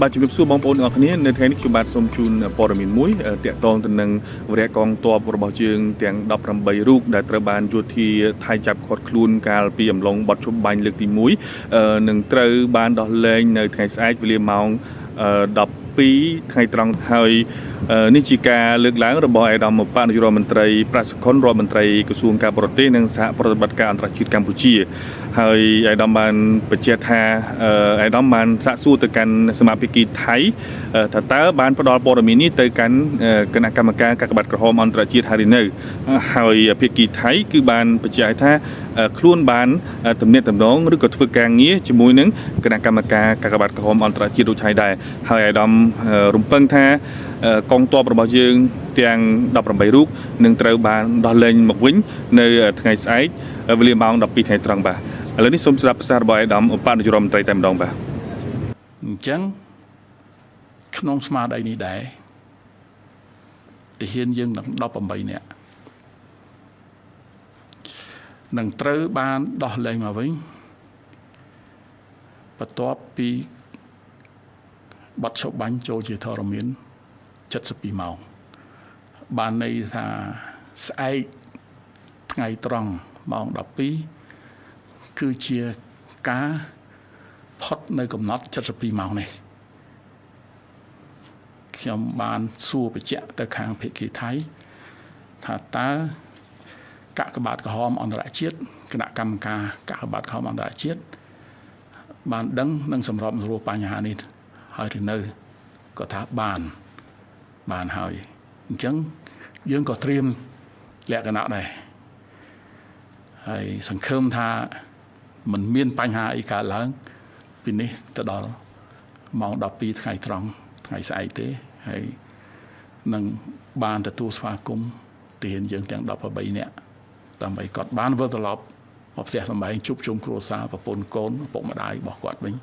បាទជំរាបសួរបងប្អូនទាំងអស់គ្នានៅថ្ងៃនេះខ្ញុំបាទសូមជូនព័ត៌មានមួយទាក់ទងទៅនឹងវរៈកងទ័ពរបស់យើងទាំង18រូបដែលត្រូវបានយោធាថៃចាប់ឃាត់ខ្លួនកាលពីអំឡុងបទជុំបាញ់លើកទី1នឹងត្រូវបានដោះលែងនៅថ្ងៃស្អែកវេលាម៉ោង12ថ្ងៃត្រង់ហើយនេះជាការលើកឡើងរបស់ឯកឧត្តមបនាយករដ្ឋមន្ត្រីប្រាសុខុនរដ្ឋមន្ត្រីក្រសួងការបរទេសនិងសហប្រតិបត្តិការអន្តរជាតិកម្ពុជាហើយឯកឧត្តមបានបញ្ជាក់ថាឯកឧត្តមបានសាកសួរទៅកាន់សមាភិកីថៃថាតើបានផ្ដល់ព័ត៌មាននេះទៅកាន់គណៈកម្មការកាកបាទក្រហមអន្តរជាតិហើយនៅហើយភាគីថៃគឺបានបញ្ជាក់ថាខ្លួនបានទំនាក់ទំនងឬក៏ធ្វើការងារជាមួយនឹងគណៈកម្មការកាកបាទក្រហមអន្តរជាតិដូចថៃដែរហើយឯកឧត្តមរំពឹងថាកងទ័ពរបស់យើងទាំង18រូបនឹងត្រូវបានដោះលែងមកវិញនៅថ្ងៃស្អែកវេលាម៉ោង12ថ្ងៃត្រង់បាទឥឡូវនេះសូមស្ដាប់ប្រសាសន៍របស់ឯកឧត្តមឧបនាយករដ្ឋមន្ត្រីតែម្ដងបាទអញ្ចឹងក្នុងស្មារតីនេះដែរទាហានយើងទាំង18នាក់នឹងត្រូវបានដោះលែងមកវិញបន្ទាប់ពីបទឈប់បាញ់ចូលជាធរមាន72ម៉ោងបានន័យថាស្អែកថ្ងៃត្រង់ម៉ោង12គឺជាការផុតនៅកំណត់72ម៉ោងនេះខ្ញុំបានសួរបញ្ជាក់ទៅខាងភាគីថៃថាតើកាកបាទក្រហមអន្តរជាតិគណៈកម្មការកាកបាទក្រហមអន្តរជាតិបានដឹងនិងសម្របសម្រួលបញ្ហានេះហើយឬនៅក៏ថាបានហើយអញ្ចឹងយើងក៏ត្រៀមលក្ខណៈដែរហើយសង្ឃឹមថាมันមានបញ្ហាអីកើតឡើងពីនេះទៅដល់ម៉ោង12ថ្ងៃត្រង់ថ្ងៃស្អែកទេហើយនឹងបានទទួលស្វាគមន៍ទាហានយើងទាំង18នាក់ដើម្បីគាត់បានវិលត្រឡប់មកផ្ទះសម្បែងជួបជុំគ្រួសារប្រពន្ធកូនឪពុកម្ដាយរបស់គាត់វិញ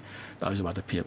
ដោយសុវត្ថិភាព